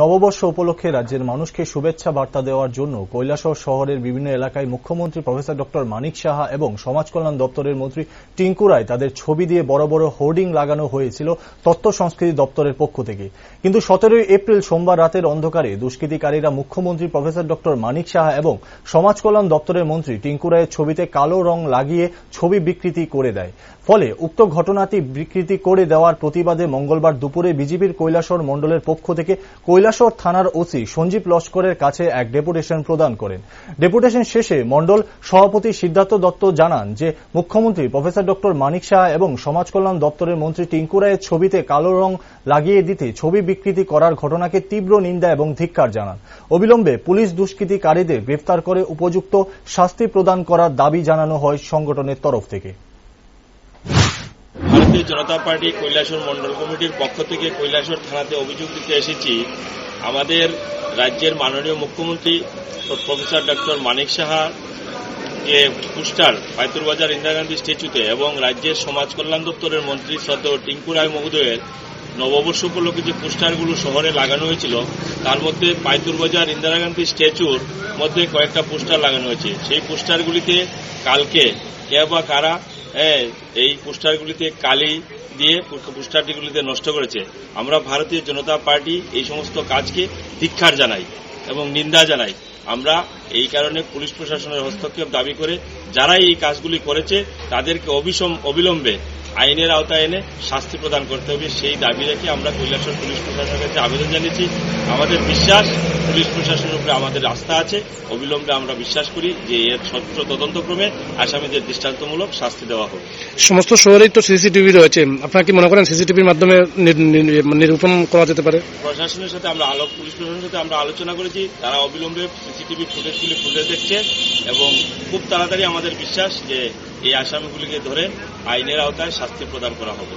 নববর্ষ উপলক্ষে রাজ্যের মানুষকে শুভেচ্ছা বার্তা দেওয়ার জন্য কৈলাসহর শহরের বিভিন্ন এলাকায় মুখ্যমন্ত্রী প্রফেসর ডক্টর মানিক সাহা এবং সমাজ কল্যাণ দপ্তরের মন্ত্রী টিঙ্কু রায় তাদের ছবি দিয়ে বড় বড় হোর্ডিং লাগানো হয়েছিল তথ্য সংস্কৃতি দপ্তরের পক্ষ থেকে। কিন্তু 17 এপ্রিল সোমবার রাতের অন্ধকারে দুষ্কৃতিকারীরা মুখ্যমন্ত্রী প্রফেসর ডক্টর মানিক সাহা এবং সমাজ কল্যাণ দপ্তরের মন্ত্রী টিঙ্কু রায়ের ছবিতে কালো রং লাগিয়ে ছবি বিকৃতি করে দেয়। ফলে উক্ত ঘটনাটি বিকৃতি করে দেওয়ার প্রতিবাদে মঙ্গলবার দুপুরে বিজেপির কৈলাসহর মণ্ডলের পক্ষ থেকে কৈলাসহর থানার ওসি সঞ্জীব লস্করের কাছে এক ডেপুটেশন প্রদান করেন। ডেপুটেশন শেষে মণ্ডল সভাপতি সিদ্ধার্থ দত্ত জানান যে মুখ্যমন্ত্রী প্রফেসর ডক্টর মানিক সাহা এবং সমাজ কল্যাণ দপ্তরের মন্ত্রী টিঙ্কু রায়ের ছবিতে কালো রং লাগিয়ে দিতে ছবি বিকৃতি করার ঘটনাকে তীব্র নিন্দা এবং ধিক্কার জানান। অবিলম্বে পুলিশ দুষ্কৃতিকারীদের গ্রেফতার করে উপযুক্ত শাস্তি প্রদান করার দাবি জানানো হয় সংগঠনের তরফ থেকে। ভারতীয় জনতা পার্টি কৈলাসহর মন্ডল কমিটির পক্ষ থেকে কৈলাসহর থানাতে অভিযোগ দিতে এসেছি। আমাদের রাজ্যের মাননীয় মুখ্যমন্ত্রী প্রফেসর ডক্টর মানিক সাহা যে পোস্টার পাইতুরবাজার ইন্দিরা গান্ধী স্ট্যাচুতে এবং রাজ্যের সমাজ কল্যাণ দপ্তরের মন্ত্রী শ্রদ্ধেয় টিঙ্কু রায় মহোদয়ের নববর্ষ উপলক্ষে যে পোস্টারগুলো শহরে লাগানো হয়েছিল তার মধ্যে পাইতুরবাজার ইন্দিরা গান্ধী স্ট্যাচুর মধ্যে কয়েকটা পোস্টার লাগানো হয়েছে। সেই পোস্টারগুলিতে কালকে কে বা কারা এই পোস্টারগুলিতে কালি দিয়ে পোস্টারটিগুলিতে নষ্ট করেছে। আমরা ভারতীয় জনতা পার্টি এই সমস্ত কাজকে ধিক্কার জানাই এবং নিন্দা জানাই। আমরা এই কারণে পুলিশ প্রশাসনের হস্তক্ষেপ দাবি করে যারা এই কাজগুলি করেছে তাদেরকে অবিলম্বে আইনের আওতায় এনে শাস্তি প্রদান করতে হবে, সেই দাবি রেখে আমরা কৈলাসহর পুলিশ প্রশাসনের কাছে আবেদন জানিয়েছি। আমাদের বিশ্বাস পুলিশ প্রশাসনের উপরে আমাদের আস্থা আছে। অবিলম্বে আমরা বিশ্বাস করি যে এর স্বচ্ছ তদন্তক্রমে আসামিদের দৃষ্টান্তমূলক শাস্তি দেওয়া হবে। সমস্ত শহরেই তো সিসিটিভি রয়েছে, আপনারা কি মনে করেন সিসিটিভির মাধ্যমে নিরূপণ করা যেতে পারে? প্রশাসনের সাথে পুলিশ প্রশাসনের সাথে আমরা আলোচনা করেছি, তারা অবিলম্বে সিসিটিভি ফুটেজগুলি খুলে দেখছে এবং খুব তাড়াতাড়ি আমাদের বিশ্বাস যে এই আসামিগুলিকে ধরে আইনের আওতায় শাস্তি প্রদান করা হবে।